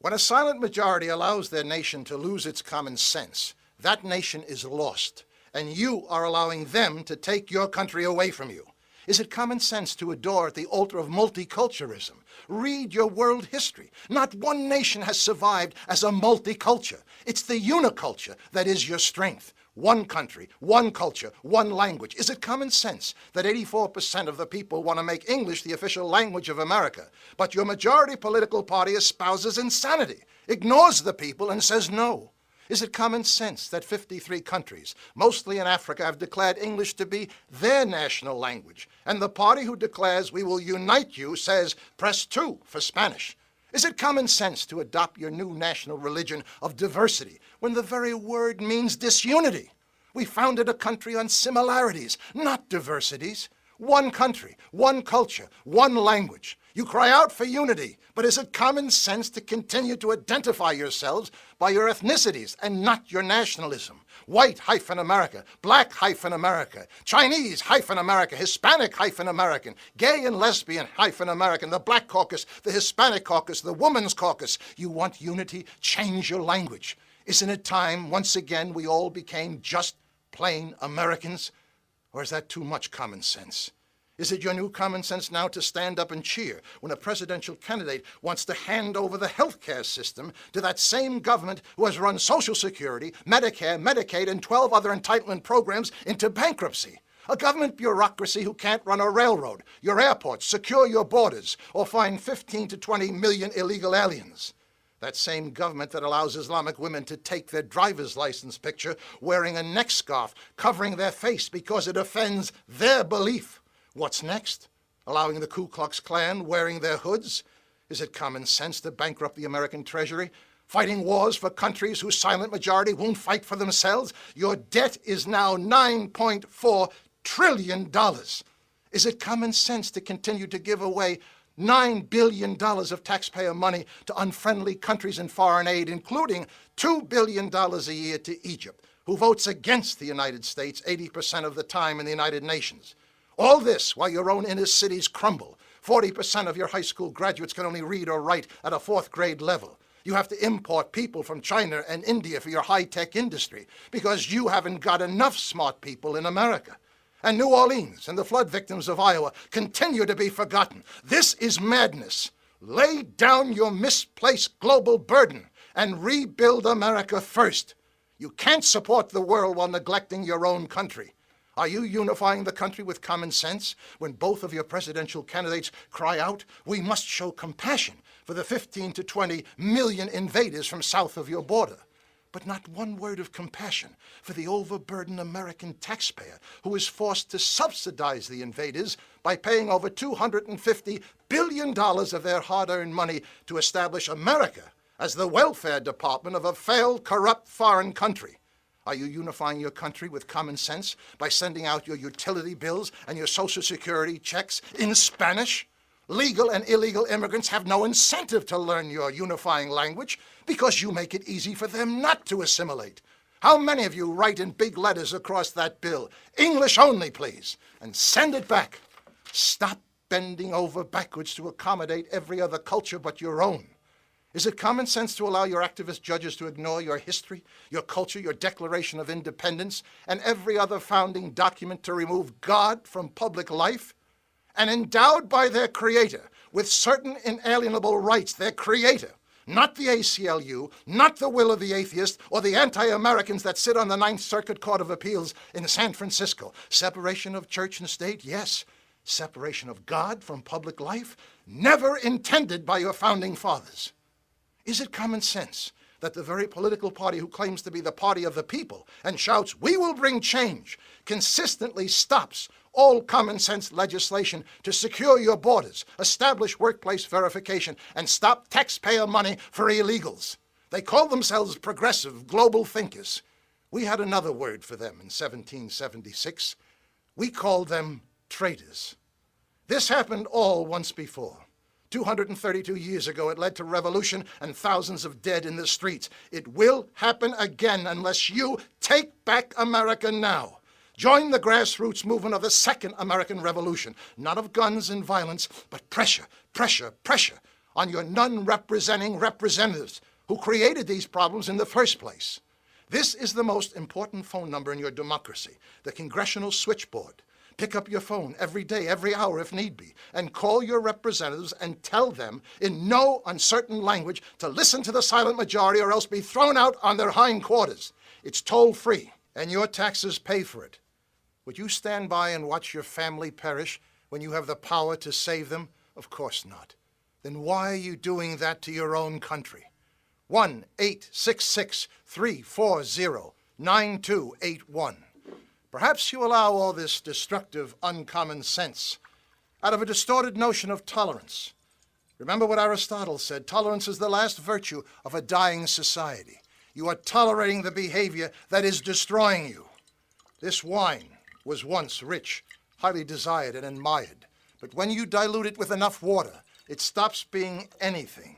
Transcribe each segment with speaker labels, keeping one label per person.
Speaker 1: When a silent majority allows their nation to lose its common sense, that nation is lost, and you are allowing them to take your country away from you. Is it common sense to adore at the altar of multiculturalism? Read your world history. Not one nation has survived as a multiculture. It's the uniculture that is your strength. One country, one culture, one language. Is it common sense that 84% of the people want to make English the official language of America, but your majority political party espouses insanity, ignores the people, and says no? Is it common sense that 53 countries, mostly in Africa, have declared English to be their national language, and the party who declares we will unite you says press 2 for Spanish? Is it common sense to adopt your new national religion of diversity when the very word means disunity? We founded a country on similarities, not diversities. One country, one culture, one language. You cry out for unity, but is it common sense to continue to identify yourselves by your ethnicities and not your nationalism? White-America, Black-America, Chinese-America, Hispanic-American, gay and lesbian-American, the Black Caucus, the Hispanic Caucus, the Women's Caucus. You want unity? Change your language. Isn't it time, once again, we all became just plain Americans? Or is that too much common sense? Is it your new common sense now to stand up and cheer when a presidential candidate wants to hand over the health care system to that same government who has run Social Security, Medicare, Medicaid, and 12 other entitlement programs into bankruptcy? A government bureaucracy who can't run a railroad, your airports, secure your borders, or find 15 to 20 million illegal aliens. That same government that allows Islamic women to take their driver's license picture wearing a neck scarf covering their face because it offends their belief. What's next? Allowing the Ku Klux Klan wearing their hoods? Is it common sense to bankrupt the American Treasury? Fighting wars for countries whose silent majority won't fight for themselves? Your debt is now $9.4 trillion. Is it common sense to continue to give away $9 billion of taxpayer money to unfriendly countries in foreign aid, including $2 billion a year to Egypt, who votes against the United States 80% of the time in the United Nations? All this while your own inner cities crumble. 40% of your high school graduates can only read or write at a 4th grade level. You have to import people from China and India for your high-tech industry because you haven't got enough smart people in America. And New Orleans and the flood victims of Iowa continue to be forgotten. This is madness. Lay down your misplaced global burden and rebuild America first. You can't support the world while neglecting your own country. Are you unifying the country with common sense when both of your presidential candidates cry out, we must show compassion for the 15 to 20 million invaders from south of your border? But not one word of compassion for the overburdened American taxpayer who is forced to subsidize the invaders by paying over $250 billion of their hard-earned money to establish America as the welfare department of a failed, corrupt foreign country. Are you unifying your country with common sense by sending out your utility bills and your Social Security checks in Spanish? Legal and illegal immigrants have no incentive to learn your unifying language because you make it easy for them not to assimilate. How many of you write in big letters across that bill, English only, please, and send it back? Stop bending over backwards to accommodate every other culture but your own. Is it common sense to allow your activist judges to ignore your history, your culture, your Declaration of Independence, and every other founding document to remove God from public life? And endowed by their creator with certain inalienable rights, their creator, not the ACLU, not the will of the atheist, or the anti-Americans that sit on the Ninth Circuit Court of Appeals in San Francisco. Separation of church and state, yes. Separation of God from public life, never intended by your founding fathers. Is it common sense that the very political party who claims to be the party of the people and shouts, we will bring change, consistently stops all common sense legislation to secure your borders, establish workplace verification, and stop taxpayer money for illegals? They call themselves progressive global thinkers. We had another word for them in 1776. We called them traitors. This happened all once before. 232 years ago, it led to revolution and thousands of dead in the streets. It will happen again unless you take back America now. Join the grassroots movement of the Second American Revolution, not of guns and violence, but pressure, pressure, pressure on your none-representing representatives who created these problems in the first place. This is the most important phone number in your democracy, the Congressional Switchboard. Pick up your phone every day, every hour if need be, and call your representatives and tell them in no uncertain language to listen to the silent majority or else be thrown out on their hindquarters. It's toll-free, and your taxes pay for it. Would you stand by and watch your family perish when you have the power to save them? Of course not. Then why are you doing that to your own country? 1-866-340-9281. Perhaps you allow all this destructive, uncommon sense out of a distorted notion of tolerance. Remember what Aristotle said, tolerance is the last virtue of a dying society. You are tolerating the behavior that is destroying you. This wine was once rich, highly desired and admired, but when you dilute it with enough water, it stops being anything.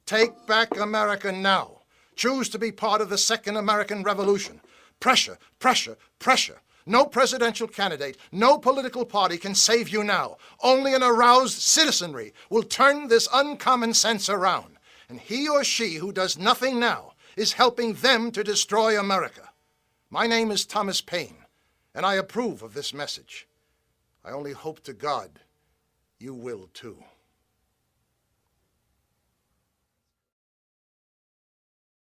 Speaker 1: Take back America now. Choose to be part of the Second American Revolution. Pressure, pressure, pressure. No presidential candidate, no political party can save you now. Only an aroused citizenry will turn this uncommon sense around. And he or she who does nothing now is helping them to destroy America. My name is Thomas Paine, and I approve of this message. I only hope to God you will too.